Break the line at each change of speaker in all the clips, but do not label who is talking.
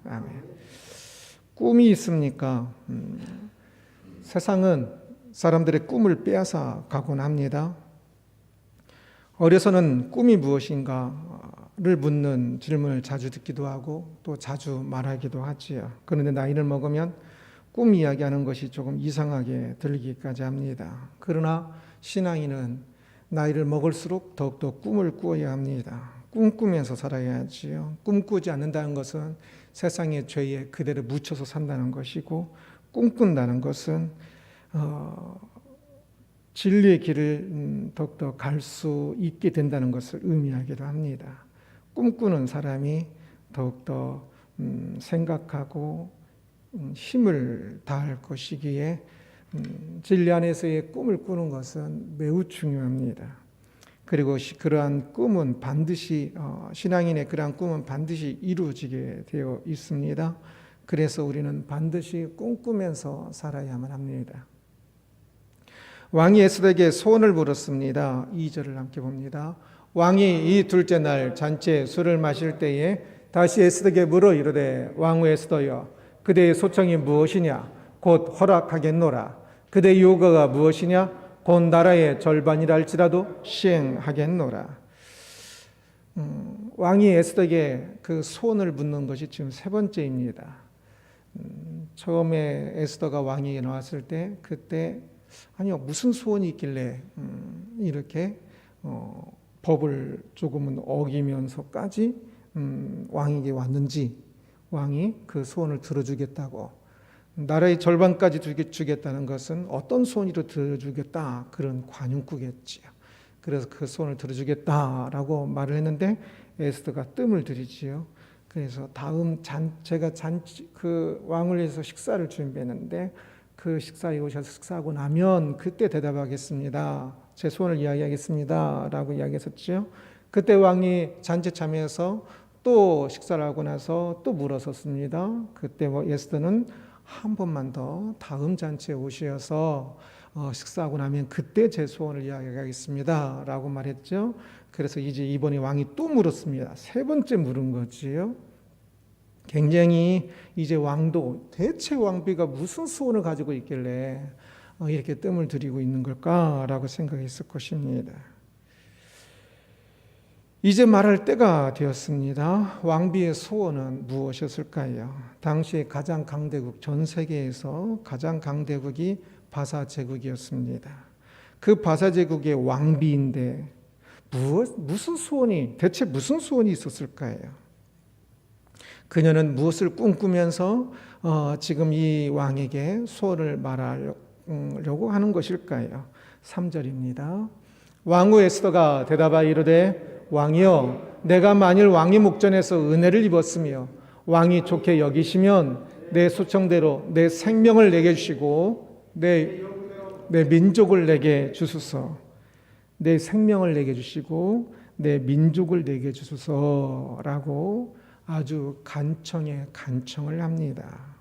아멘. 꿈이 있습니까? 세상은 사람들의 꿈을 빼앗아 가곤 합니다. 어려서는 꿈이 무엇인가를 묻는 질문을 자주 듣기도 하고 또 자주 말하기도 하지요. 그런데 나이를 먹으면 꿈 이야기하는 것이 조금 이상하게 들리기까지 합니다. 그러나 신앙인은 나이를 먹을수록 더욱더 꿈을 꾸어야 합니다. 꿈꾸면서 살아야지요. 꿈꾸지 않는다는 것은 세상의 죄에 그대로 묻혀서 산다는 것이고, 꿈꾼다는 것은 진리의 길을 더욱더 갈 수 있게 된다는 것을 의미하기도 합니다. 꿈꾸는 사람이 더욱더 생각하고 힘을 다할 것이기에 진리 안에서의 꿈을 꾸는 것은 매우 중요합니다. 그리고 그러한 꿈은 반드시 신앙인의 그러한 꿈은 반드시 이루어지게 되어 있습니다. 그래서 우리는 반드시 꿈꾸면서 살아야만 합니다. 왕이 에스더에게 소원을 물었습니다. 2절을 함께 봅니다. 왕이 이 둘째 날 잔치에 술을 마실 때에 다시 에스더에게 물어 이르되 왕후 에스더여 그대의 소청이 무엇이냐 곧 허락하겠노라. 그대의 요구가 무엇이냐 곧 나라의 절반이랄지라도 시행하겠노라. 왕이 에스더에게 그 소원을 묻는 것이 지금 세 번째입니다. 처음에 에스더가 왕에게 나왔을 때 그때 아니요 무슨 소원이 있길래 이렇게 법을 조금은 어기면서까지 왕에게 왔는지, 왕이 그 소원을 들어주겠다고, 나라의 절반까지 주겠다는 것은 어떤 소원으로 들어주겠다 그런 관용구겠지요. 그래서 그 소원을 들어주겠다라고 말을 했는데 에스더가 뜸을 들이지요. 그래서 다음 제가 그 왕을 위해서 식사를 준비했는데 그 식사에 오셔서 식사하고 나면 그때 대답하겠습니다. 제 소원을 이야기하겠습니다. 라고 이야기했었죠. 그때 왕이 잔치에 참여해서 또 식사를 하고 나서 또 물어섰습니다. 그때 에스더는 한 번만 더 다음 잔치에 오셔서 식사하고 나면 그때 제 소원을 이야기하겠습니다. 라고 말했죠. 그래서 이제 이번에 왕이 또 물었습니다. 세 번째 물은 거지요. 굉장히 이제 왕도 대체 왕비가 무슨 소원을 가지고 있길래 이렇게 뜸을 들이고 있는 걸까라고 생각했을 것입니다. 이제 말할 때가 되었습니다. 왕비의 소원은 무엇이었을까요? 당시 가장 강대국, 전 세계에서 가장 강대국이 바사 제국이었습니다. 그 바사 제국의 왕비인데 대체 무슨 소원이 있었을까요? 그녀는 무엇을 꿈꾸면서 지금 이 왕에게 소원을 말하려고 하는 것일까요? 3절입니다. 왕후 에스더가 대답하여 이르되 왕이여 내가 만일 왕의 목전에서 은혜를 입었으며 왕이 좋게 여기시면 내 소청대로 내 생명을 내게 주시고 내 민족을 내게 주소서. 내 생명을 내게 주시고 내 민족을 내게 주소서라고 아주 간청을 합니다.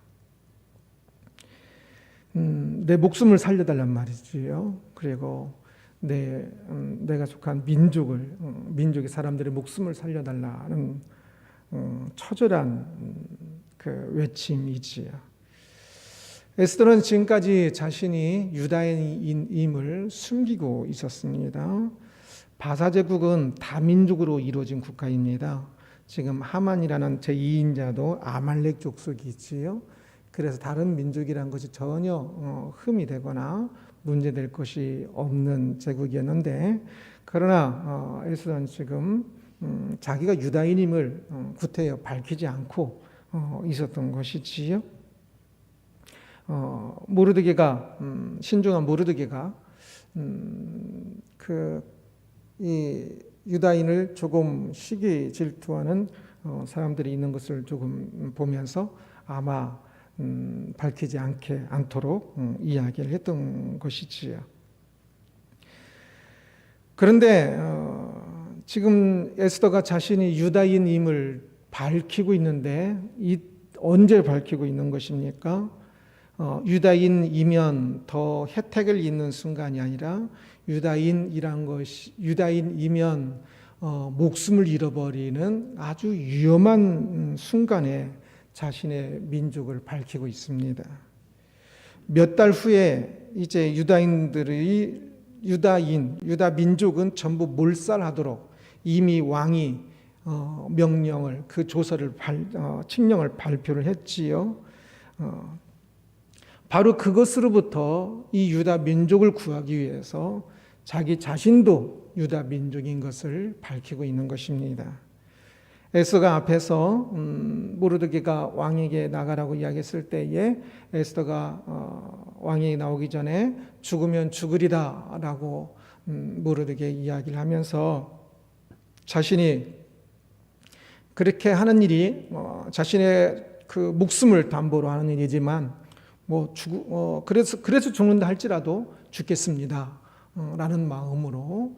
내 목숨을 살려달란 말이지요. 그리고 내가 속한 민족의 사람들의 목숨을 살려달라는 처절한 그 외침이지요. 에스더는 지금까지 자신이 유다인임을 숨기고 있었습니다. 바사 제국은 다민족으로 이루어진 국가입니다. 지금 하만이라는 제2인자도 아말렉 족속이 있지요. 그래서 다른 민족이라는 것이 전혀 흠이 되거나 문제될 것이 없는 제국이었는데, 그러나 에스더는 지금 자기가 유다인임을 구태여 밝히지 않고 있었던 것이지요. 모르드게가 신중한 모르드게가 이 유다인을 조금 시기 질투하는 사람들이 있는 것을 조금 보면서 아마 밝히지 않도록 이야기를 했던 것이지요. 그런데 지금 에스더가 자신이 유다인임을 밝히고 있는데 언제 밝히고 있는 것입니까? 유다인이면 더 혜택을 잇는 순간이 아니라 유다인이면 목숨을 잃어버리는 아주 위험한 순간에 자신의 민족을 밝히고 있습니다. 몇 달 후에 이제 유다 민족은 전부 몰살하도록 이미 왕이 명령을, 그 조서를 칙령을 발표를 했지요. 바로 그것으로부터 이 유다 민족을 구하기 위해서 자기 자신도 유다 민족인 것을 밝히고 있는 것입니다. 에스더가 앞에서 모르드게가 왕에게 나가라고 이야기했을 때에 에스더가 왕에게 나오기 전에 죽으면 죽으리라 라고 모르드게 이야기를 하면서 자신이 그렇게 하는 일이 자신의 그 목숨을 담보로 하는 일이지만 그래서 죽는다 할지라도 죽겠습니다 라는 마음으로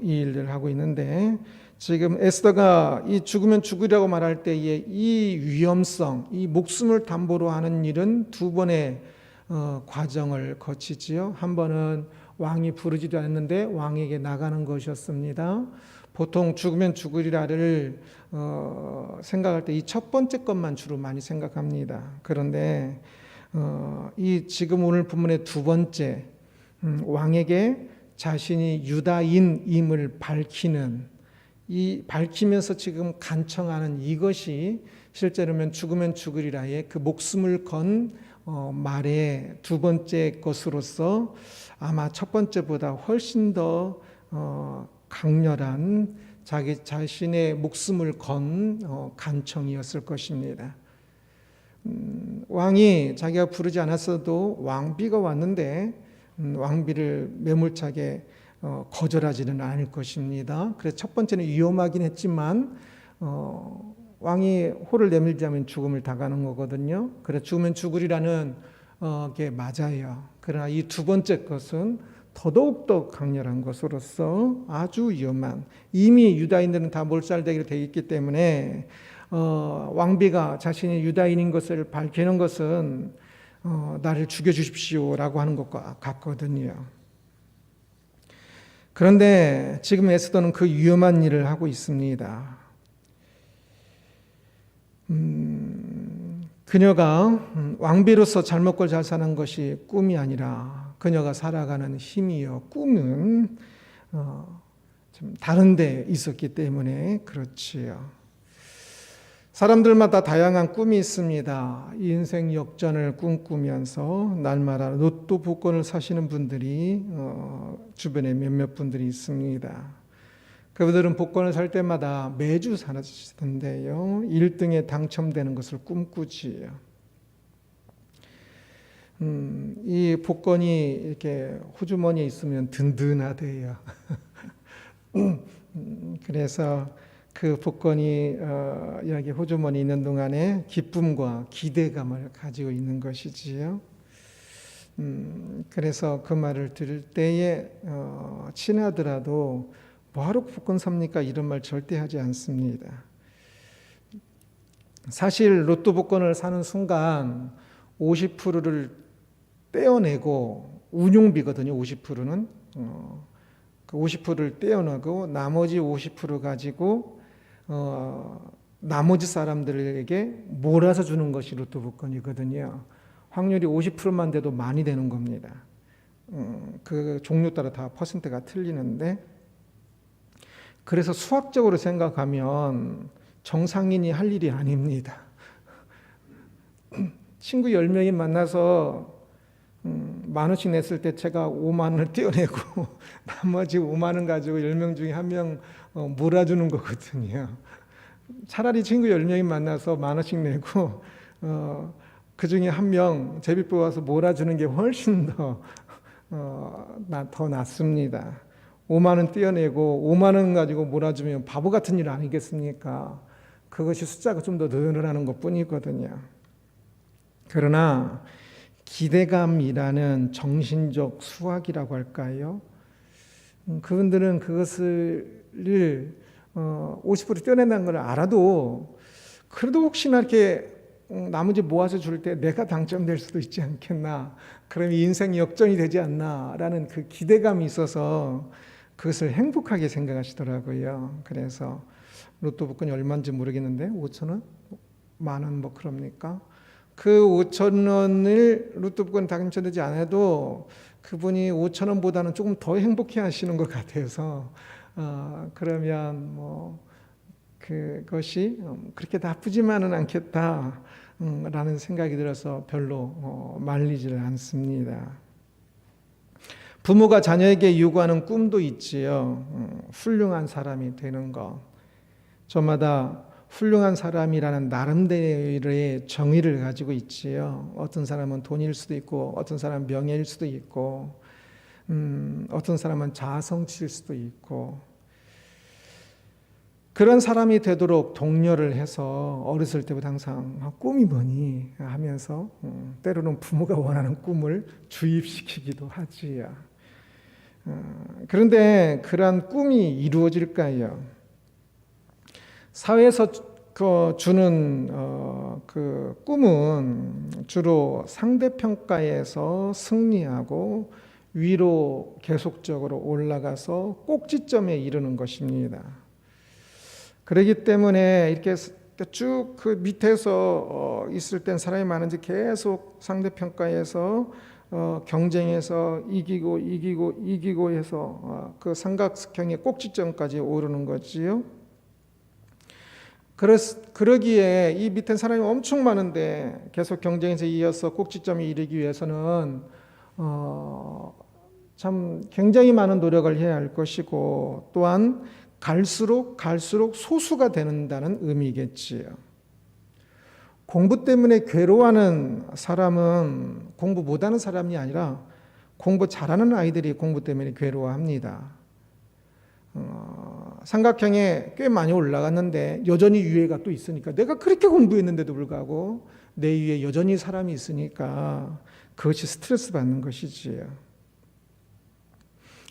이 일을 하고 있는데, 지금 에스더가 이 죽으면 죽으리라고 말할 때에 이 위험성, 이 목숨을 담보로 하는 일은 두 번의 과정을 거치지요. 한 번은 왕이 부르지도 않았는데 왕에게 나가는 것이었습니다. 보통 죽으면 죽으리라를 생각할 때 이 첫 번째 것만 주로 많이 생각합니다. 그런데 이 지금 오늘 본문의 두 번째, 왕에게 자신이 유다인임을 밝히면서 지금 간청하는 이것이 실제로는 죽으면 죽으리라의 그 목숨을 건 말의 두 번째 것으로서 아마 첫 번째보다 훨씬 더 강렬한 자기 자신의 목숨을 건 간청이었을 것입니다. 왕이 자기가 부르지 않았어도 왕비가 왔는데 왕비를 매몰차게 거절하지는 않을 것입니다. 그래서 첫 번째는 위험하긴 했지만 왕이 호를 내밀자면 죽음을 당하는 거거든요. 그래서 죽으면 죽으리라는 게 맞아요. 그러나 이 두 번째 것은 더더욱더 강렬한 것으로서 아주 위험한, 이미 유다인들은 다 몰살되기로 되어 있기 때문에 왕비가 자신이 유다인인 것을 밝히는 것은 나를 죽여주십시오라고 하는 것과 같거든요. 그런데 지금 에스더는 그 위험한 일을 하고 있습니다. 그녀가 왕비로서 잘 먹고 잘 사는 것이 꿈이 아니라 그녀가 살아가는 힘이요 꿈은 좀 다른 데 있었기 때문에 그렇지요. 사람들마다 다양한 꿈이 있습니다. 인생 역전을 꿈꾸면서 날마다 로또 복권을 사시는 분들이 주변에 몇몇 분들이 있습니다. 그분들은 복권을 살 때마다 매주 사시던데요. 1등에 당첨되는 것을 꿈꾸지요. 이 복권이 이렇게 호주머니에 있으면 든든하대요. 그래서 그 복권이 여기 호주머니에 있는 동안에 기쁨과 기대감을 가지고 있는 것이지요. 그래서 그 말을 들을 때에 친하더라도 뭐하러 복권 삽니까? 이런 말 절대 하지 않습니다. 사실 로또 복권을 사는 순간 50%를 떼어내고, 운용비거든요. 50%는 그 50%를 떼어내고 나머지 50% 가지고 나머지 사람들에게 몰아서 주는 것이 로또 복권이거든요. 확률이 50%만 돼도 많이 되는 겁니다. 그 종류 따라 다 퍼센트가 틀리는데, 그래서 수학적으로 생각하면 정상인이 할 일이 아닙니다. 친구 10명이 만나서 10,000원씩 냈을 때 제가 50,000원을 떼어내고 나머지 50,000원 가지고 10명 중에 1명 몰아주는 거거든요. 차라리 친구 10명이 만나서 10,000원씩 내고 그 중에 1명 제비 뽑아서 몰아주는 게 훨씬 더 낫습니다. 50,000원 떼어내고 50,000원 가지고 몰아주면 바보 같은 일 아니겠습니까? 그것이 숫자가 좀 더 늘어나는 것뿐이거든요. 그러나 기대감이라는 정신적 수학이라고 할까요? 그분들은 그것을 50% 떼어낸다는 걸 알아도 그래도 혹시나 이렇게 나머지 모아서 줄 때 내가 당첨될 수도 있지 않겠나, 그럼 인생 역전이 되지 않나라는 그 기대감이 있어서 그것을 행복하게 생각하시더라고요. 그래서 로또 복권이 얼마인지 모르겠는데 5,000원? 만원 뭐 그럽니까? 그 5천 원을 로또 복권 당첨되지 않아도 그분이 5천 원보다는 조금 더 행복해 하시는 것 같아서 그러면 뭐 그것이 그렇게 나쁘지만은 않겠다 라는 생각이 들어서 별로 말리지를 않습니다. 부모가 자녀에게 요구하는 꿈도 있지요. 훌륭한 사람이 되는 것. 저마다 훌륭한 사람이라는 나름대로의 정의를 가지고 있지요. 어떤 사람은 돈일 수도 있고, 어떤 사람은 명예일 수도 있고, 어떤 사람은 자아성취일 수도 있고, 그런 사람이 되도록 독려를 해서 어렸을 때부터 항상 꿈이 뭐니 하면서 때로는 부모가 원하는 꿈을 주입시키기도 하지요. 그런데 그러한 꿈이 이루어질까요? 사회에서 주는 그 꿈은 주로 상대평가에서 승리하고 위로 계속적으로 올라가서 꼭지점에 이르는 것입니다. 그렇기 때문에 이렇게 쭉 그 밑에서 있을 땐 사람이 많은지 계속 상대평가에서 경쟁에서 이기고 해서 그 삼각형의 꼭지점까지 오르는 거지요. 그러기에 이 밑에 사람이 엄청 많은데 계속 경쟁에서 이어서 꼭지점에 이르기 위해서는 참 굉장히 많은 노력을 해야 할 것이고 또한 갈수록 소수가 된다는 의미겠지요. 공부 때문에 괴로워하는 사람은 공부 못하는 사람이 아니라 공부 잘하는 아이들이 공부 때문에 괴로워합니다. 삼각형에 꽤 많이 올라갔는데 여전히 위에가 또 있으니까 내가 그렇게 공부했는데도 불구하고 내 위에 여전히 사람이 있으니까 그것이 스트레스 받는 것이지요.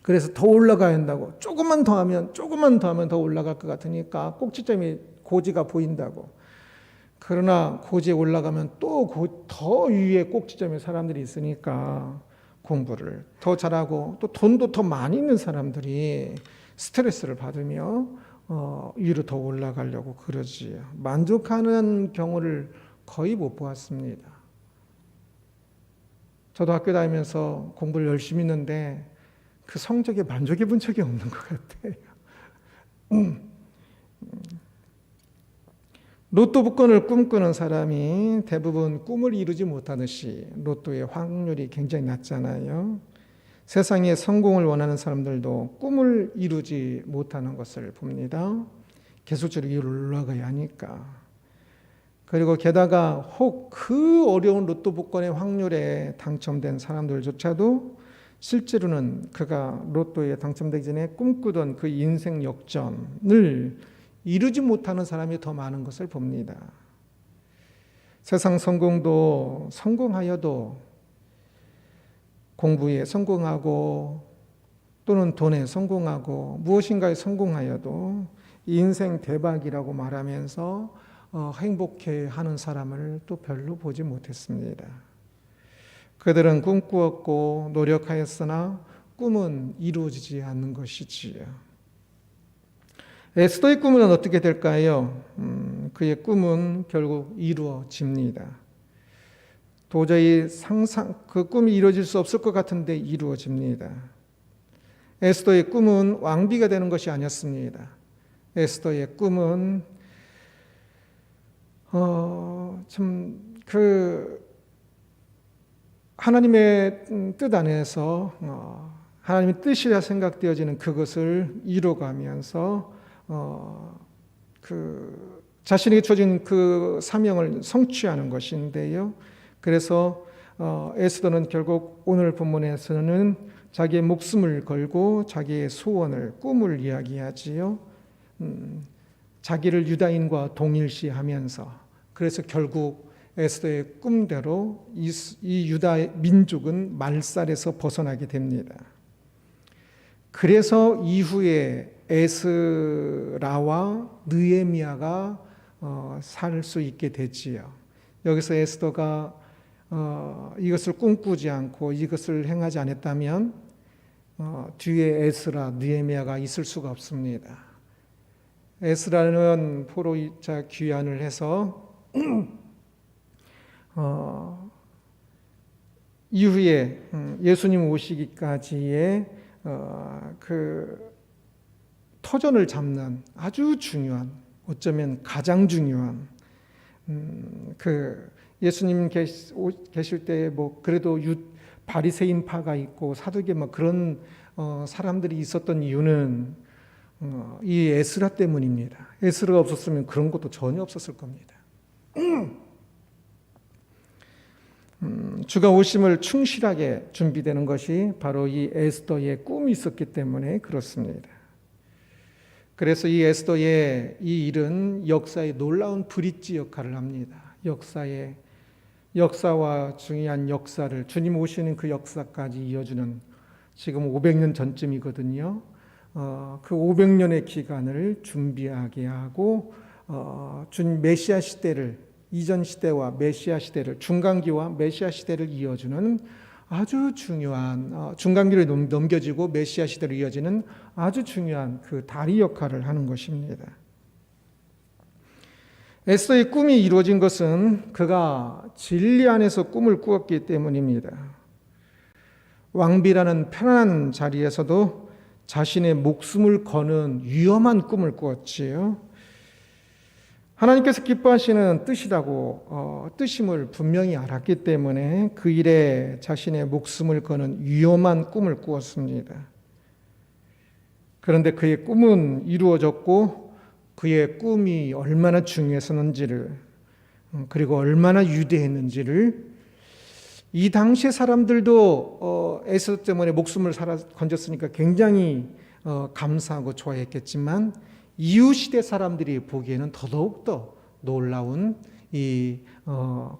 그래서 더 올라가야 한다고 조금만 더 하면 더 올라갈 것 같으니까 꼭지점이 고지가 보인다고. 그러나 고지에 올라가면 또 더 위에 꼭지점에 사람들이 있으니까 공부를 더 잘하고 또 돈도 더 많이 있는 사람들이 스트레스를 받으며 위로 더 올라가려고 그러지요. 만족하는 경우를 거의 못 보았습니다. 저도 학교 다니면서 공부를 열심히 했는데 그 성적에 만족해 본 적이 없는 것 같아요. 로또 복권을 꿈꾸는 사람이 대부분 꿈을 이루지 못하듯이 로또의 확률이 굉장히 낮잖아요. 세상에 성공을 원하는 사람들도 꿈을 이루지 못하는 것을 봅니다. 계속적으로 위로 올라가야 하니까. 그리고 게다가 혹 그 어려운 로또 복권의 확률에 당첨된 사람들조차도 실제로는 그가 로또에 당첨되기 전에 꿈꾸던 그 인생 역전을 이루지 못하는 사람이 더 많은 것을 봅니다. 세상 성공도 성공하여도 공부에 성공하고 또는 돈에 성공하고 무엇인가에 성공하여도 인생 대박이라고 말하면서 행복해하는 사람을 또 별로 보지 못했습니다. 그들은 꿈꾸었고 노력하였으나 꿈은 이루어지지 않는 것이지요. 에스더의 꿈은 어떻게 될까요? 그의 꿈은 결국 이루어집니다. 도저히 그 꿈이 이루어질 수 없을 것 같은데 이루어집니다. 에스더의 꿈은 왕비가 되는 것이 아니었습니다. 에스더의 꿈은 하나님의 뜻 안에서 하나님의 뜻이라 생각되어지는 그것을 이루어가면서 자신에게 주어진 그 사명을 성취하는 것인데요. 그래서 에스더는 결국 오늘 본문에서는 자기의 목숨을 걸고 자기의 소원을 꿈을 이야기하지요. 자기를 유다인과 동일시하면서 그래서 결국 에스더의 꿈대로 이 유다 민족은 말살에서 벗어나게 됩니다. 그래서 이후에 에스라와 느헤미야가 살 수 있게 되지요. 여기서 에스더가 이것을 꿈꾸지 않고 이것을 행하지 않았다면 뒤에 에스라, 느헤미야가 있을 수가 없습니다. 에스라는 포로 2차 귀환을 해서 이후에 예수님 오시기까지의 그 터전을 잡는 아주 중요한, 어쩌면 가장 중요한 그 예수님 계실 때 뭐 그래도 바리새인파가 있고 사두개 뭐 그런 사람들이 있었던 이유는 이 에스라 때문입니다. 에스라가 없었으면 그런 것도 전혀 없었을 겁니다. 주가 오심을 충실하게 준비되는 것이 바로 이 에스더의 꿈이 있었기 때문에 그렇습니다. 그래서 이 에스더의 이 일은 역사의 놀라운 브릿지 역할을 합니다. 역사와 중요한 역사를, 주님 오시는 그 역사까지 이어주는, 지금 500년 전쯤이거든요. 그 500년의 기간을 준비하게 하고 주님 메시아 시대를, 이전 시대와 메시아 시대를, 중간기와 메시아 시대를 이어주는 아주 중요한, 중간기를 넘겨지고 메시아 시대를 이어지는 아주 중요한 그 다리 역할을 하는 것입니다. 에스더의 꿈이 이루어진 것은 그가 진리 안에서 꿈을 꾸었기 때문입니다. 왕비라는 편안한 자리에서도 자신의 목숨을 거는 위험한 꿈을 꾸었지요. 하나님께서 기뻐하시는 뜻임을 분명히 알았기 때문에 그 일에 자신의 목숨을 거는 위험한 꿈을 꾸었습니다. 그런데 그의 꿈은 이루어졌고 그의 꿈이 얼마나 중요했었는지를, 그리고 얼마나 위대했는지를 이 당시의 사람들도 에스더 때문에 목숨을 건졌으니까 굉장히 감사하고 좋아했겠지만 이후 시대 사람들이 보기에는 더더욱더 놀라운 이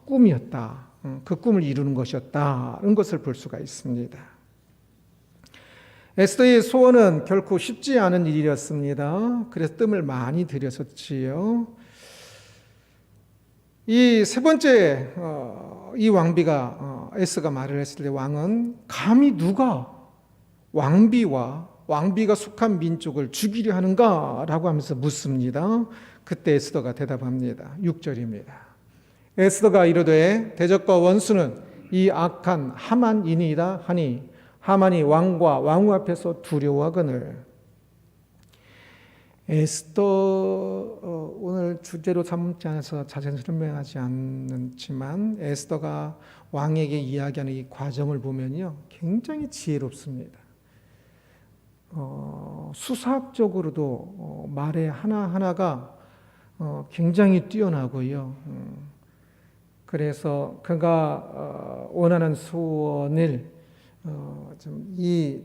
꿈이었다. 그 꿈을 이루는 것이었다는 것을 볼 수가 있습니다. 에스더의 소원은 결코 쉽지 않은 일이었습니다. 그래서 뜸을 많이 들였었지요. 이 세 번째 이 왕비가 에스더가 말을 했을 때 왕은 감히 누가 왕비가 속한 민족을 죽이려 하는가라고 하면서 묻습니다. 그때 에스더가 대답합니다. 6절입니다. 에스더가 이르되 대적과 원수는 이 악한 하만이니이다 하니 하만이 왕과 왕후 앞에서 두려워하거늘. 에스더 오늘 주제로 삼지 않아서 자세히 설명하지 않지만 에스더가 왕에게 이야기하는 이 과정을 보면요 굉장히 지혜롭습니다. 수사학적으로도 말의 하나하나가 굉장히 뛰어나고요. 그래서 그가 원하는 소원을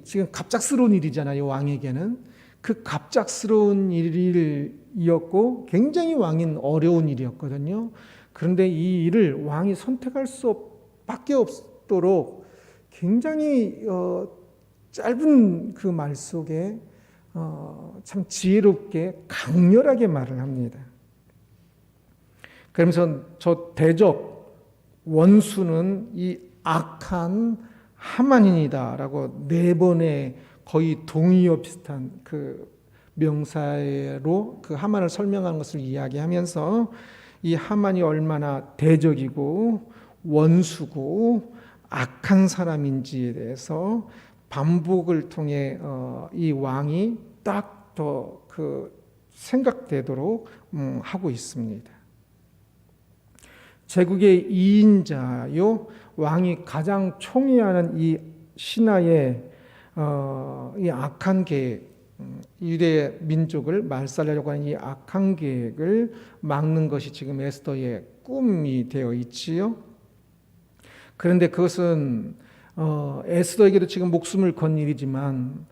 지금 갑작스러운 일이잖아요. 왕에게는 그 갑작스러운 일이었고 굉장히 왕인 어려운 일이었거든요. 그런데 이 일을 왕이 선택할 수밖에 없도록 굉장히 짧은 그 말 속에 참 지혜롭게 강렬하게 말을 합니다. 그러면서 저 대적 원수는 이 악한 하만인이다라고 4번의 거의 동의어 비슷한 그 명사로 그 하만을 설명한 것을 이야기하면서 이 하만이 얼마나 대적이고 원수고 악한 사람인지에 대해서 반복을 통해 이 왕이 딱 더 그 생각되도록 하고 있습니다. 제국의 2인자요 왕이 가장 총애하는 이 신하의 이 악한 계획, 유대 민족을 말살하려고 하는 이 악한 계획을 막는 것이 지금 에스더의 꿈이 되어 있지요. 그런데 그것은 에스더에게도 지금 목숨을 건 일이지만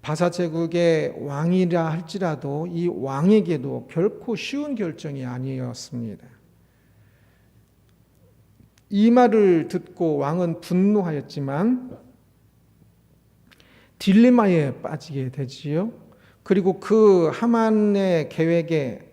바사 제국의 왕이라 할지라도 이 왕에게도 결코 쉬운 결정이 아니었습니다. 이 말을 듣고 왕은 분노하였지만 딜레마에 빠지게 되지요. 그리고 그 하만의 계획에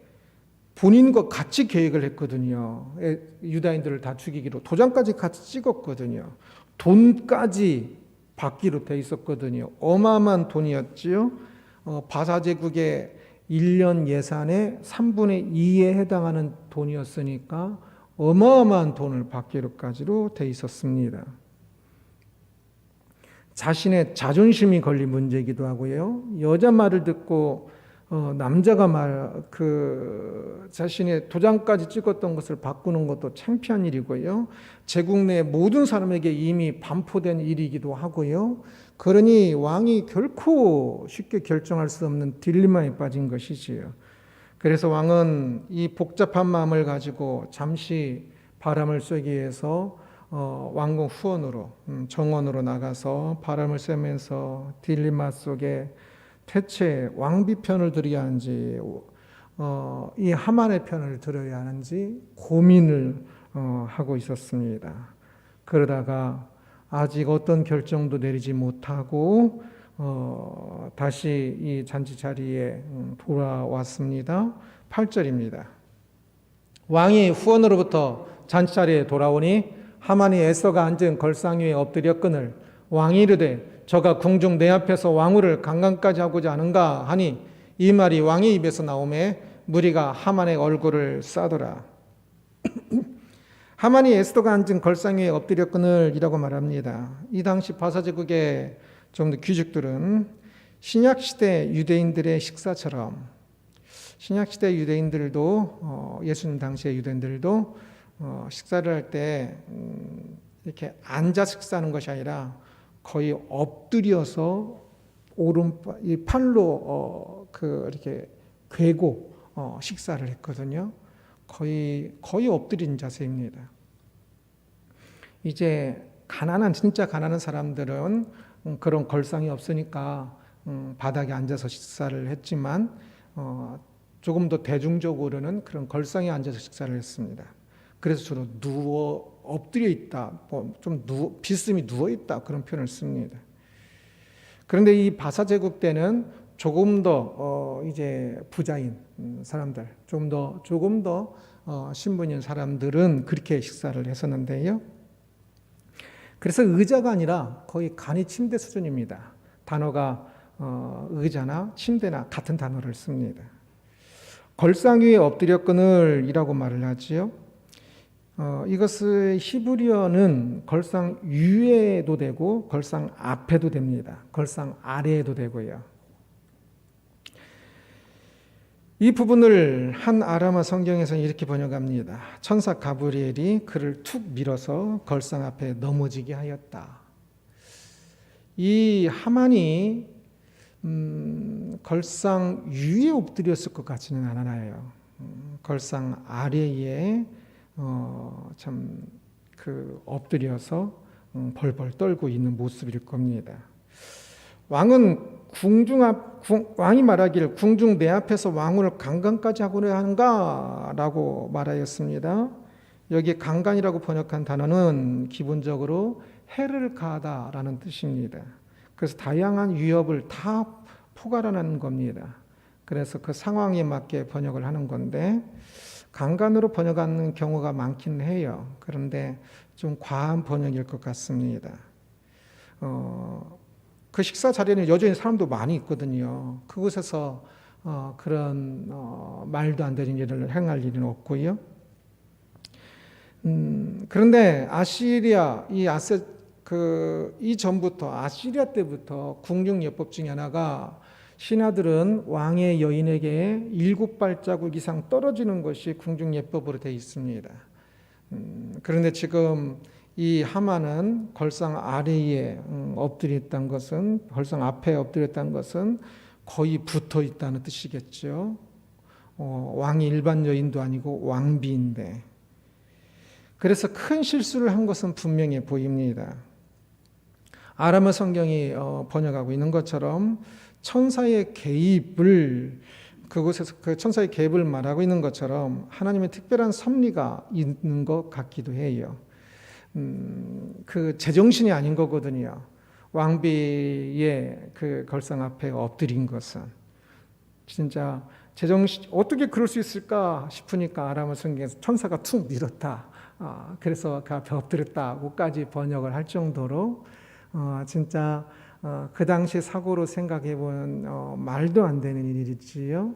본인과 같이 계획을 했거든요. 유다인들을 다 죽이기로 도장까지 같이 찍었거든요. 돈까지 받기로 돼 있었거든요. 어마어마한 돈이었지요. 바사 제국의 1년 예산의 3분의 2에 해당하는 돈이었으니까 어마어마한 돈을 받기로까지로 돼 있었습니다. 자신의 자존심이 걸린 문제이기도 하고요. 여자 말을 듣고 남자가 자신의 도장까지 찍었던 것을 바꾸는 것도 창피한 일이고요. 제국 내 모든 사람에게 이미 반포된 일이기도 하고요. 그러니 왕이 결코 쉽게 결정할 수 없는 딜레마에 빠진 것이지요. 그래서 왕은 이 복잡한 마음을 가지고 잠시 바람을 쐬기 위해서 왕궁 후원으로 정원으로 나가서 바람을 쐬면서 딜레마 속에 대체 왕비 편을 들어야 하는지 이 하만의 편을 들어야 하는지 고민을 하고 있었습니다. 그러다가 아직 어떤 결정도 내리지 못하고 다시 이 잔치 자리에 돌아왔습니다. 8절입니다. 왕이 후원으로부터 잔치 자리에 돌아오니 하만이 에서가 앉은 걸상 위에 엎드렸거늘 왕이 이르되 저가 궁중 내 앞에서 왕후를 강간까지 하고자 하는가 하니 이 말이 왕의 입에서 나오매 무리가 하만의 얼굴을 싸더라. 하만이 에스더가 앉은 걸상 위에 엎드렸거늘 이라고 말합니다. 이 당시 바사제국의 좀 더 귀족들은 신약시대 유대인들의 식사처럼 신약시대 유대인들도 예수님 당시의 유대인들도 식사를 할 때 이렇게 앉아 식사하는 것이 아니라 거의 엎드려서 이 팔로 이렇게 괴고 식사를 했거든요. 거의 엎드린 자세입니다. 이제 진짜 가난한 사람들은 그런 걸상이 없으니까 바닥에 앉아서 식사를 했지만 조금 더 대중적으로는 그런 걸상에 앉아서 식사를 했습니다. 그래서 주로 엎드려 있다, 비스듬히 누워 있다 그런 표현을 씁니다. 그런데 이 바사 제국 때는 조금 더 이제 부자인 사람들, 조금 더 신분인 사람들은 그렇게 식사를 했었는데요. 그래서 의자가 아니라 거의 간이 침대 수준입니다. 단어가 의자나 침대나 같은 단어를 씁니다. 걸상 위에 엎드렸거늘 이라고 말을 하지요. 이것을 히브리어는 걸상 위에도 되고 걸상 앞에도 됩니다. 걸상 아래에도 되고요. 이 부분을 한 아람어 성경에서는 이렇게 번역합니다. 천사 가브리엘이 그를 툭 밀어서 걸상 앞에 넘어지게 하였다. 이 하만이 걸상 위에 엎드렸을 것 같지는 않아요. 걸상 아래에 엎드려서 벌벌 떨고 있는 모습일 겁니다. 왕이 말하기를 궁중 내 앞에서 왕후를 강간까지 하고자 하는가? 라고 말하였습니다. 여기 강간이라고 번역한 단어는 기본적으로 해를 가하다라는 뜻입니다. 그래서 다양한 위협을 다 포괄하는 겁니다. 그래서 그 상황에 맞게 번역을 하는 건데 강간으로 번역하는 경우가 많긴 해요. 그런데 좀 과한 번역일 것 같습니다. 그 식사 자리에는 여전히 사람도 많이 있거든요. 그곳에서 그런 말도 안 되는 일을 행할 일은 없고요. 그런데 이전부터 아시리아 때부터 궁중예법 중에 하나가 신하들은 왕의 여인에게 7발자국 이상 떨어지는 것이 궁중예법으로 되어 있습니다. 그런데 지금 이 하만은 걸상 아래에 엎드렸다는 것은, 걸상 앞에 엎드렸다는 것은 거의 붙어 있다는 뜻이겠죠. 왕이 일반 여인도 아니고 왕비인데. 그래서 큰 실수를 한 것은 분명해 보입니다. 아람어 성경이 번역하고 있는 것처럼 천사의 개입을 그곳에서 그 천사의 개입을 말하고 있는 것처럼 하나님의 특별한 섭리가 있는 것 같기도 해요. 그 제정신이 아닌 거거든요. 왕비의 그 걸상 앞에 엎드린 것은 진짜 제정신, 어떻게 그럴 수 있을까 싶으니까 아람어 성경에서 천사가 툭 밀었다. 그래서 그 앞에 엎드렸다고까지 번역을 할 정도로 진짜 그 당시 사고로 생각해 보면 말도 안 되는 일이지요.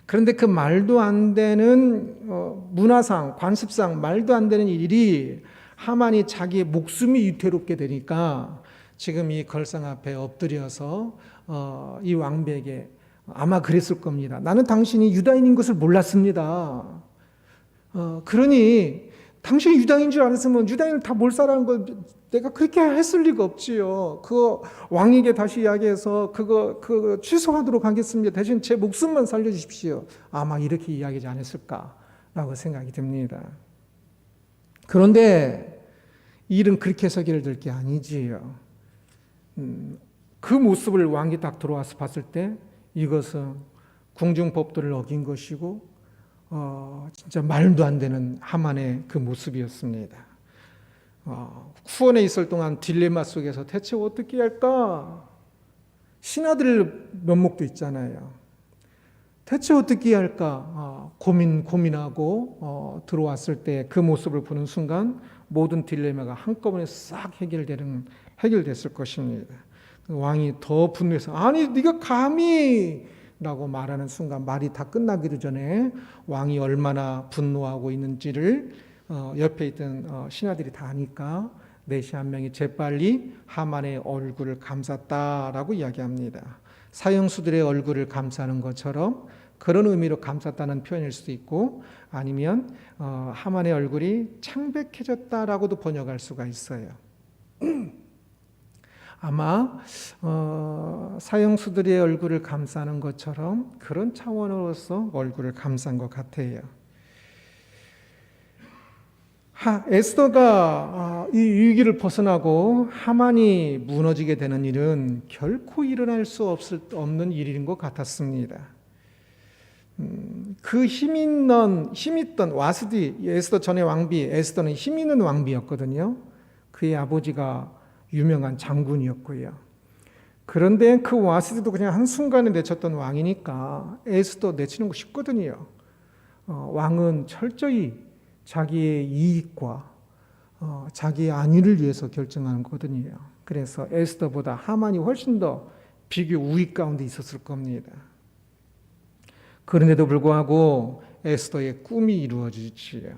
그런데 그 말도 안 되는 문화상, 관습상 말도 안 되는 일이 하만이 자기의 목숨이 위태롭게 되니까 지금 이 걸상 앞에 엎드려서 이 왕비에게 아마 그랬을 겁니다. 나는 당신이 유다인인 것을 몰랐습니다. 그러니 당신이 유다인인 줄 알았으면 유다인을 다 몰살하는 걸 내가 그렇게 했을 리가 없지요. 그거 왕에게 다시 이야기해서 그거 취소하도록 하겠습니다. 대신 제 목숨만 살려주십시오. 아마 이렇게 이야기하지 않았을까라고 생각이 듭니다. 그런데 일은 그렇게 해석을 될 게 아니지요. 그 모습을 왕이 딱 들어와서 봤을 때 이것은 궁중법도를 어긴 것이고 진짜 말도 안 되는 하만의 그 모습이었습니다. 후원에 있을 동안 딜레마 속에서 대체 어떻게 할까? 신하들 면목도 있잖아요. 대체 어떻게 할까? 고민하고 들어왔을 때 그 모습을 보는 순간 모든 딜레마가 한꺼번에 싹 해결됐을 것입니다. 왕이 더 분노해서 아니 네가 감히 라고 말하는 순간 말이 다 끝나기도 전에 왕이 얼마나 분노하고 있는지를 옆에 있던 신하들이 다 아니까 내시 한 명이 재빨리 하만의 얼굴을 감쌌다라고 이야기합니다. 사형수들의 얼굴을 감싸는 것처럼 그런 의미로 감쌌다는 표현일 수도 있고 아니면 하만의 얼굴이 창백해졌다라고도 번역할 수가 있어요. 아마 사형수들의 얼굴을 감싸는 것처럼 그런 차원으로서 얼굴을 감싼 것 같아요. 에스더가 이 위기를 벗어나고 하만이 무너지게 되는 일은 결코 일어날 수 없는 일인 것 같았습니다. 그 힘있던 와스디, 에스더 전의 왕비, 에스더는 힘있는 왕비였거든요. 그의 아버지가 유명한 장군이었고요. 그런데 그 와스디도 그냥 한순간에 내쳤던 왕이니까 에스더 내치는 거 쉽거든요. 왕은 철저히 자기의 이익과 자기의 안위를 위해서 결정하는 거거든요. 그래서 에스더보다 하만이 훨씬 더 비교 우위 가운데 있었을 겁니다. 그런데도 불구하고 에스더의 꿈이 이루어지지요.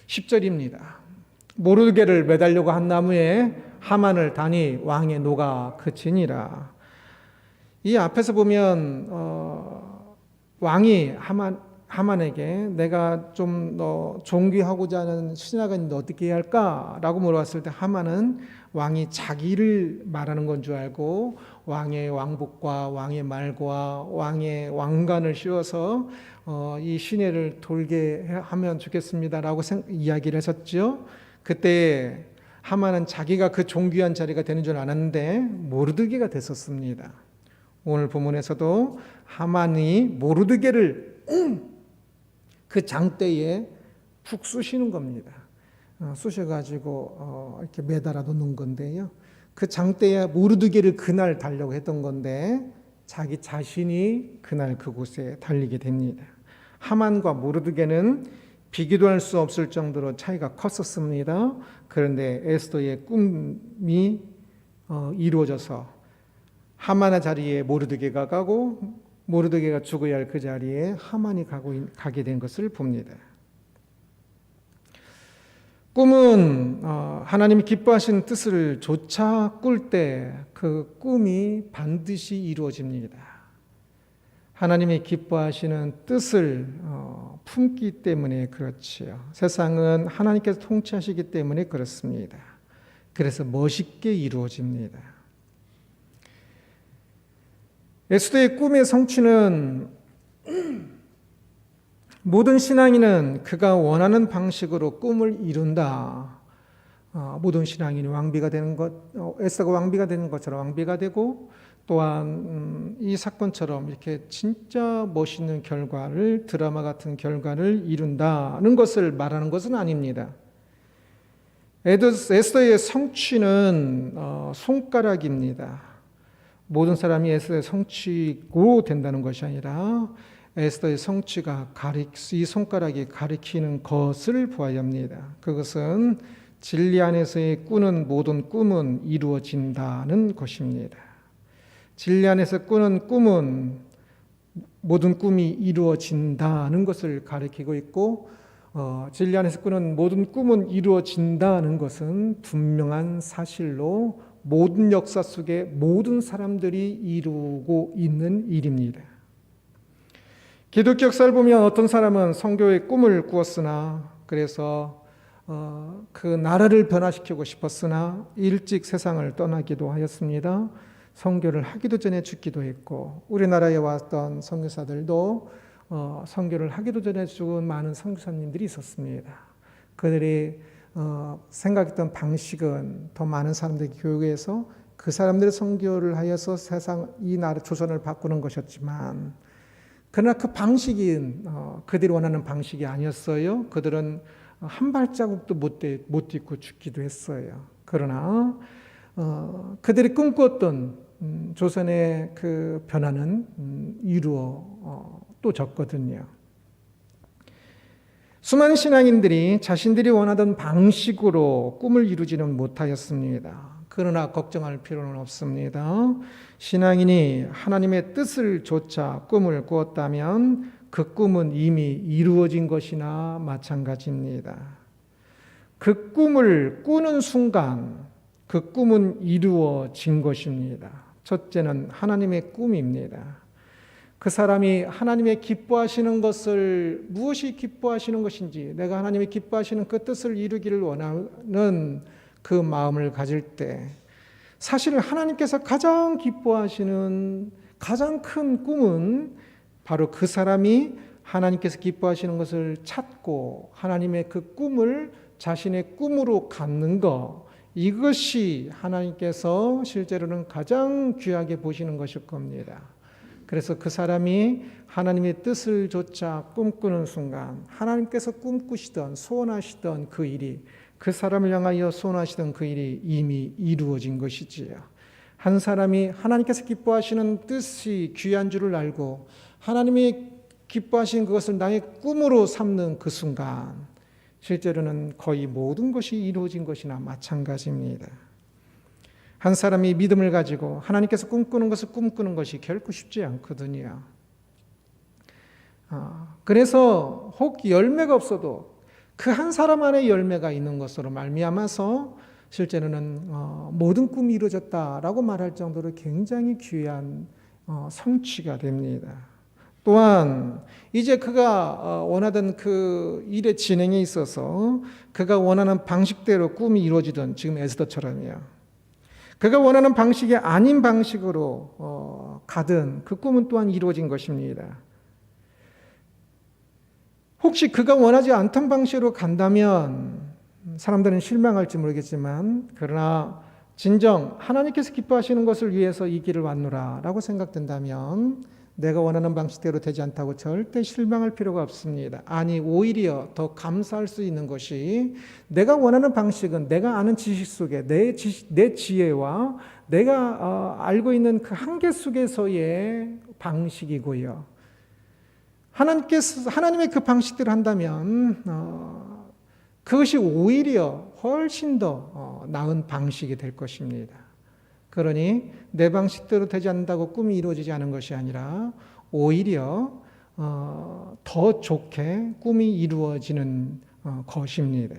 10절입니다. 모르드게를 매달려고 한 나무에 하만을 다니 왕의 노가 그치니라. 이 앞에서 보면 왕이 하만에게 내가 좀 너 존귀하고자 하는 신하가 있는데 어떻게 해야 할까라고 물어봤을 때 하만은 왕이 자기를 말하는 건 줄 알고 왕의 왕복과 왕의 말과 왕의 왕관을 씌워서 이 시내를 돌게 하면 좋겠습니다라고 이야기를 했었죠. 그때 하만은 자기가 그 존귀한 자리가 되는 줄 알았는데 모르드게가 됐었습니다. 오늘 본문에서도 하만이 모르드게를 그 장대에 푹 쑤시는 겁니다. 쑤셔가지고 이렇게 매달아 놓는 건데요. 그 장대에 모르드게를 그날 달려고 했던 건데 자기 자신이 그날 그곳에 달리게 됩니다. 하만과 모르드게는 비교도 할 수 없을 정도로 차이가 컸었습니다. 그런데 에스더의 꿈이 이루어져서 하만의 자리에 모르드게가 가고 모르드게가 죽어야 할 그 자리에 하만이 가게 된 것을 봅니다. 꿈은 하나님이 기뻐하시는 뜻을 조차 꿀 때 그 꿈이 반드시 이루어집니다. 하나님이 기뻐하시는 뜻을 품기 때문에 그렇지요. 세상은 하나님께서 통치하시기 때문에 그렇습니다. 그래서 멋있게 이루어집니다. 에스더의 꿈의 성취는 모든 신앙인은 그가 원하는 방식으로 꿈을 이룬다. 모든 신앙인이 왕비가 되는 것, 에스더가 왕비가 되는 것처럼 왕비가 되고 또한 이 사건처럼 이렇게 진짜 멋있는 결과를 드라마 같은 결과를 이룬다는 것을 말하는 것은 아닙니다. 에스더의 성취는 손가락입니다. 모든 사람이 에스더의 성취고 된다는 것이 아니라 에스더의 성취가 이 손가락이 가리키는 것을 보아야 합니다. 그것은 진리 안에서의 꾸는 모든 꿈은 이루어진다는 것입니다. 진리 안에서 꾸는 꿈은 모든 꿈이 이루어진다는 것을 가리키고 있고, 진리 안에서 꾸는 모든 꿈은 이루어진다는 것은 분명한 사실로 모든 역사 속에 모든 사람들이 이루고 있는 일입니다. 기독교 역사를 보면 어떤 사람은 선교의 꿈을 꾸었으나, 그래서 그 나라를 변화시키고 싶었으나 일찍 세상을 떠나기도 하였습니다. 선교를 하기도 전에 죽기도 했고, 우리나라에 왔던 선교사들도 선교를 하기도 전에 죽은 많은 선교사님들이 있었습니다. 그들이 생각했던 방식은 더 많은 사람들이 교육해서 그 사람들의 선교를 하여서 세상 이 나라 조선을 바꾸는 것이었지만, 그러나 그 방식이 그들이 원하는 방식이 아니었어요. 그들은 한 발자국도 못 딛고 죽기도 했어요. 그러나 그들이 꿈꿨던 조선의 그 변화는 이루어졌거든요. 수많은 신앙인들이 자신들이 원하던 방식으로 꿈을 이루지는 못하였습니다. 그러나 걱정할 필요는 없습니다. 신앙인이 하나님의 뜻을 좇아 꿈을 꾸었다면 그 꿈은 이미 이루어진 것이나 마찬가지입니다. 그 꿈을 꾸는 순간 그 꿈은 이루어진 것입니다. 첫째는 하나님의 꿈입니다. 그 사람이 하나님의 기뻐하시는 것을, 무엇이 기뻐하시는 것인지, 내가 하나님이 기뻐하시는 그 뜻을 이루기를 원하는 그 마음을 가질 때, 사실 하나님께서 가장 기뻐하시는 가장 큰 꿈은 바로 그 사람이 하나님께서 기뻐하시는 것을 찾고 하나님의 그 꿈을 자신의 꿈으로 갖는 것, 이것이 하나님께서 실제로는 가장 귀하게 보시는 것일 겁니다. 그래서 그 사람이 하나님의 뜻을 좇아 꿈꾸는 순간, 하나님께서 꿈꾸시던 소원하시던 그 일이, 그 사람을 향하여 소원하시던 그 일이 이미 이루어진 것이지요. 한 사람이 하나님께서 기뻐하시는 뜻이 귀한 줄을 알고 하나님이 기뻐하시는 그것을 나의 꿈으로 삼는 그 순간, 실제로는 거의 모든 것이 이루어진 것이나 마찬가지입니다. 한 사람이 믿음을 가지고 하나님께서 꿈꾸는 것을 꿈꾸는 것이 결코 쉽지 않거든요. 그래서 혹 열매가 없어도 그 한 사람 안에 열매가 있는 것으로 말미암아서 실제로는 모든 꿈이 이루어졌다라고 말할 정도로 굉장히 귀한 성취가 됩니다. 또한 이제 그가 원하던 그 일의 진행에 있어서 그가 원하는 방식대로 꿈이 이루어지던, 지금 에스더처럼요, 그가 원하는 방식이 아닌 방식으로 가든 그 꿈은 또한 이루어진 것입니다. 혹시 그가 원하지 않던 방식으로 간다면 사람들은 실망할지 모르겠지만, 그러나 진정 하나님께서 기뻐하시는 것을 위해서 이 길을 왔노라 라고 생각된다면 내가 원하는 방식대로 되지 않다고 절대 실망할 필요가 없습니다. 아니, 오히려 더 감사할 수 있는 것이, 내가 원하는 방식은 내가 아는 지식 속에 내 지혜와 내가 알고 있는 그 한계 속에서의 방식이고요. 하나님의 그 방식대로 한다면 그것이 오히려 훨씬 더 나은 방식이 될 것입니다. 그러니 내 방식대로 되지 않는다고 꿈이 이루어지지 않은 것이 아니라 오히려 더 좋게 꿈이 이루어지는 것입니다.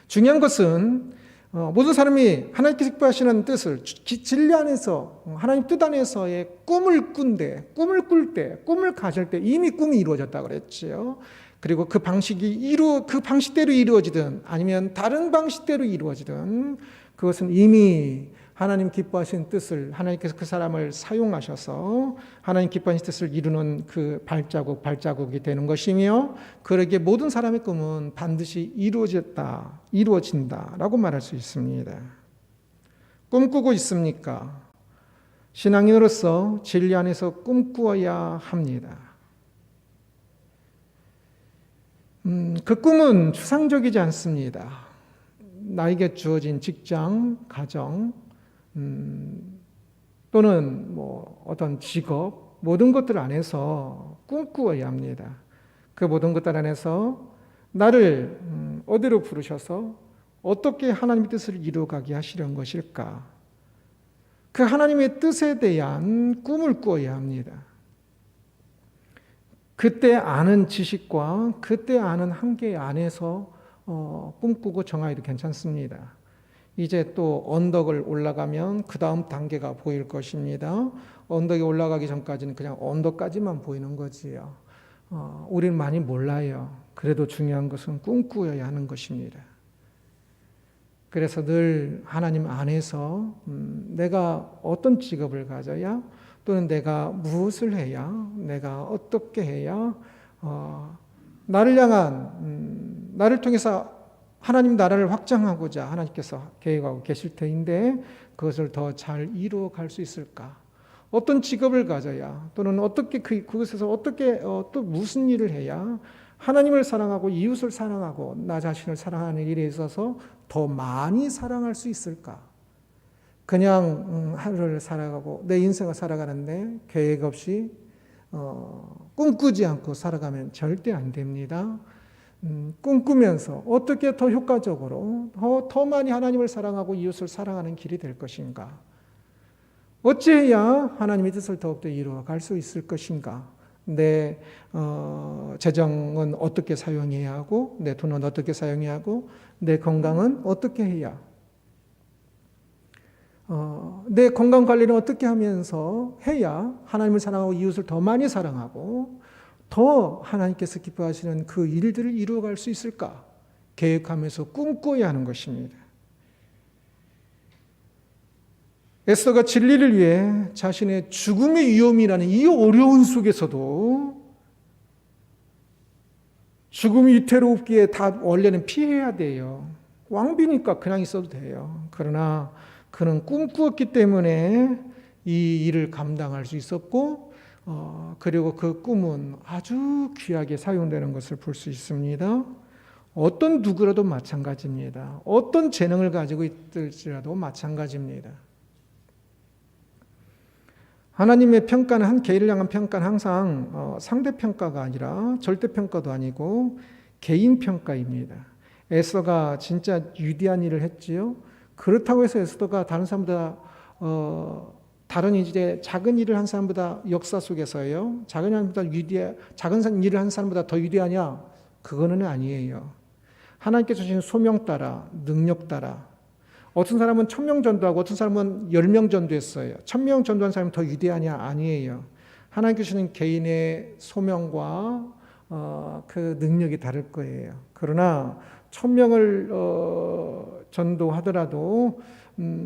중요한 것은 모든 사람이 하나님께서 기뻐하시는 뜻을, 진리 안에서 하나님 뜻 안에서의 꿈을 꿀 때, 꿈을 가질 때 이미 꿈이 이루어졌다고 그랬지요. 그리고 그 방식대로 이루어지든 아니면 다른 방식대로 이루어지든 그것은 이미 하나님 기뻐하시는 뜻을, 하나님께서 그 사람을 사용하셔서 하나님 기뻐하시는 뜻을 이루는 그 발자국이 되는 것이며, 그러기에 모든 사람의 꿈은 반드시 이루어진다라고 말할 수 있습니다. 꿈꾸고 있습니까? 신앙인으로서 진리 안에서 꿈꾸어야 합니다. 그 꿈은 추상적이지 않습니다. 나에게 주어진 직장, 가정, 또는 어떤 직업, 모든 것들 안에서 꿈꾸어야 합니다. 그 모든 것들 안에서 나를 어디로 부르셔서 어떻게 하나님의 뜻을 이루어가게 하시려는 것일까? 그 하나님의 뜻에 대한 꿈을 꾸어야 합니다. 그때 아는 지식과 그때 아는 한계 안에서 꿈꾸고 정하여도 괜찮습니다. 이제 또 언덕을 올라가면 그 다음 단계가 보일 것입니다. 언덕에 올라가기 전까지는 그냥 언덕까지만 보이는 거지요. 우리는 많이 몰라요. 그래도 중요한 것은 꿈꾸어야 하는 것입니다. 그래서 늘 하나님 안에서 내가 어떤 직업을 가져야, 또는 내가 무엇을 해야, 내가 어떻게 해야 나를 향한, 나를 통해서 하나님 나라를 확장하고자 하나님께서 계획하고 계실 터인데 그것을 더 잘 이루어 갈 수 있을까? 어떤 직업을 가져야, 또는 어떻게 그것에서 어떻게 또 무슨 일을 해야 하나님을 사랑하고 이웃을 사랑하고 나 자신을 사랑하는 일에 있어서 더 많이 사랑할 수 있을까? 그냥 하루를 살아가고 내 인생을 살아가는데 계획 없이 꿈꾸지 않고 살아가면 절대 안 됩니다. 꿈꾸면서 어떻게 더 효과적으로 더 많이 하나님을 사랑하고 이웃을 사랑하는 길이 될 것인가? 어찌해야 하나님의 뜻을 더욱더 이루어 갈 수 있을 것인가? 내 재정은 어떻게 사용해야 하고, 내 돈은 어떻게 사용해야 하고, 내 건강은 어떻게 해야, 내 건강 관리를 어떻게 하면서 해야 하나님을 사랑하고 이웃을 더 많이 사랑하고 더 하나님께서 기뻐하시는 그 일들을 이루어갈 수 있을까? 계획하면서 꿈꿔야 하는 것입니다. 에스더가 진리를 위해 자신의 죽음의 위험이라는 이 어려운 속에서도, 죽음이 위태롭기에 다 원래는 피해야 돼요. 왕비니까 그냥 있어도 돼요. 그러나 그는 꿈꾸었기 때문에 이 일을 감당할 수 있었고, 그리고 그 꿈은 아주 귀하게 사용되는 것을 볼 수 있습니다. 어떤 누구라도 마찬가지입니다. 어떤 재능을 가지고 있을지라도 마찬가지입니다. 하나님의 평가는, 한 개인을 향한 평가는 항상 상대평가가 아니라 절대평가도 아니고 개인평가입니다. 에스더가 진짜 위대한 일을 했지요. 그렇다고 해서 에스더가 다른 사람보다 다른 이제 작은 일을 한 사람보다 역사 속에서요, 작은 일을 한 사람보다 더 위대하냐? 그거는 아니에요. 하나님께서 주신 소명 따라, 능력 따라, 어떤 사람은 1000명 전도하고 어떤 사람은 10명 전도했어요. 1000명 전도한 사람이 더 위대하냐? 아니에요. 하나님께서 주신 개인의 소명과 그 능력이 다를 거예요. 그러나 1000명을 전도하더라도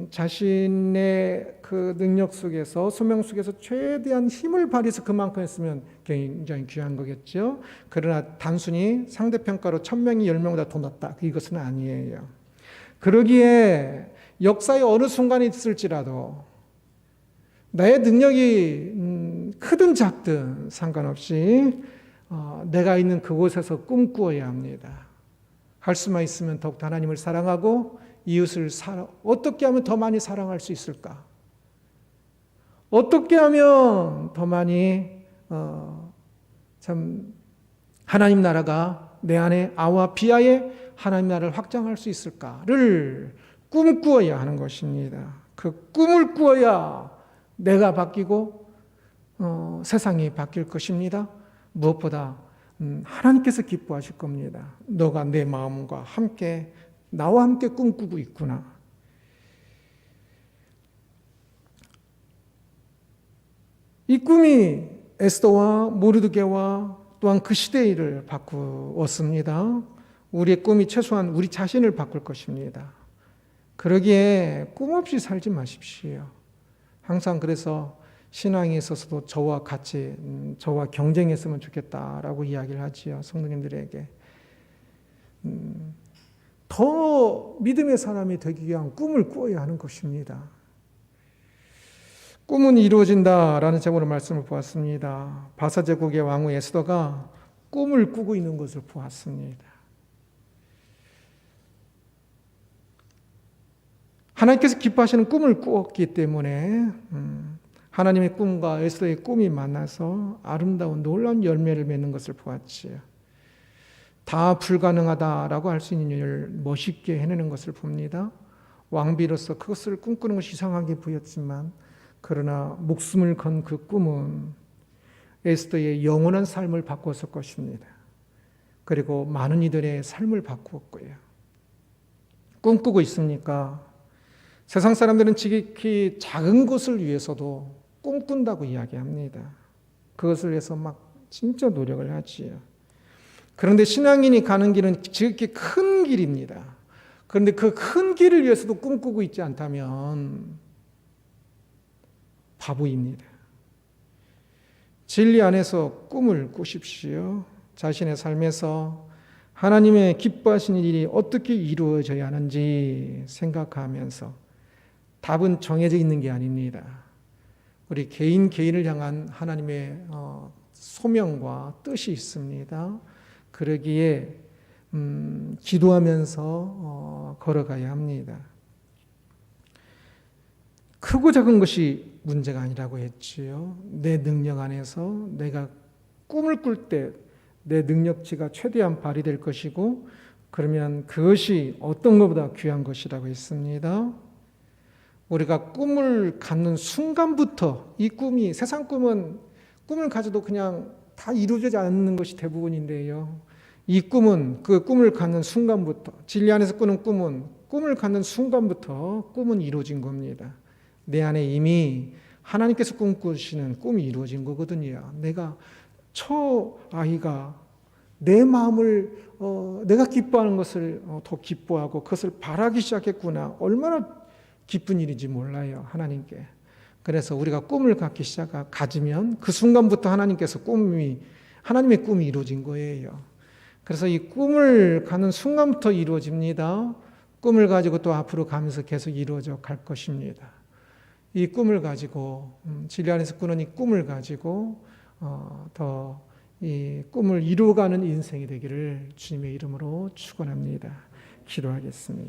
자신의 그 능력 속에서, 소명 속에서 최대한 힘을 발휘해서 그만큼 했으면 굉장히 귀한 거겠죠. 그러나 단순히 상대평가로 1000명이 10명보다 더 낫다, 이것은 아니에요. 그러기에 역사의 어느 순간에 있을지라도 나의 능력이 크든 작든 상관없이 내가 있는 그곳에서 꿈꾸어야 합니다. 할 수만 있으면 더욱 하나님을 사랑하고 이웃을 어떻게 하면 더 많이 사랑할 수 있을까? 어떻게 하면 더 많이 참 하나님 나라가 내 안에 아와 비아에 하나님 나라를 확장할 수 있을까를 꿈꾸어야 하는 것입니다. 그 꿈을 꾸어야 내가 바뀌고 세상이 바뀔 것입니다. 무엇보다 하나님께서 기뻐하실 겁니다. 너가 내 마음과 함께, 나와 함께 꿈꾸고 있구나. 이 꿈이 에스더와 모르드게와 또한 그 시대의 일을 바꾸었습니다. 우리의 꿈이 최소한 우리 자신을 바꿀 것입니다. 그러기에 꿈 없이 살지 마십시오. 항상 그래서 신앙에 있어서도 저와 같이, 저와 경쟁했으면 좋겠다라고 이야기를 하지요. 성도님들에게. 더 믿음의 사람이 되기 위한 꿈을 꾸어야 하는 것입니다. 꿈은 이루어진다라는 제목으로 말씀을 보았습니다. 바사 제국의 왕후 에스더가 꿈을 꾸고 있는 것을 보았습니다. 하나님께서 기뻐하시는 꿈을 꾸었기 때문에 하나님의 꿈과 에스더의 꿈이 만나서 아름다운 놀라운 열매를 맺는 것을 보았지요. 다 불가능하다라고 할 수 있는 일을 멋있게 해내는 것을 봅니다. 왕비로서 그것을 꿈꾸는 것이 이상하게 보였지만 그러나 목숨을 건 그 꿈은 에스더의 영원한 삶을 바꿨을 것입니다. 그리고 많은 이들의 삶을 바꾸었고요. 꿈꾸고 있습니까? 세상 사람들은 지극히 작은 것을 위해서도 꿈꾼다고 이야기합니다. 그것을 위해서 막 진짜 노력을 하지요. 그런데 신앙인이 가는 길은 지극히 큰 길입니다. 그런데 그 큰 길을 위해서도 꿈꾸고 있지 않다면 바보입니다. 진리 안에서 꿈을 꾸십시오. 자신의 삶에서 하나님의 기뻐하시는 일이 어떻게 이루어져야 하는지 생각하면서 답은 정해져 있는 게 아닙니다. 우리 개인을 향한 하나님의 소명과 뜻이 있습니다. 그러기에 기도하면서 걸어가야 합니다. 크고 작은 것이 문제가 아니라고 했지요. 내 능력 안에서 내가 꿈을 꿀 때 내 능력치가 최대한 발휘될 것이고 그러면 그것이 어떤 것보다 귀한 것이라고 했습니다. 우리가 꿈을 갖는 순간부터 이 꿈이 세상 꿈은 꿈을 가져도 그냥 다 이루어지지 않는 것이 대부분인데요. 이 꿈은 그 꿈을 갖는 순간부터 진리 안에서 꾸는 꿈은 꿈을 갖는 순간부터 꿈은 이루어진 겁니다. 내 안에 이미 하나님께서 꿈꾸시는 꿈이 이루어진 거거든요. 내가 아이가 내 마음을 내가 기뻐하는 것을 더 기뻐하고 그것을 바라기 시작했구나. 얼마나 기쁜 일인지 몰라요. 하나님께. 그래서 우리가 꿈을 가지면 그 순간부터 하나님의 꿈이 이루어진 거예요. 그래서 이 꿈을 가는 순간부터 이루어집니다. 꿈을 가지고 또 앞으로 가면서 계속 이루어져 갈 것입니다. 이 꿈을 가지고 진리 안에서 꾸는 이 꿈을 가지고 더 이 꿈을 이루어가는 인생이 되기를 주님의 이름으로 축원합니다. 기도하겠습니다.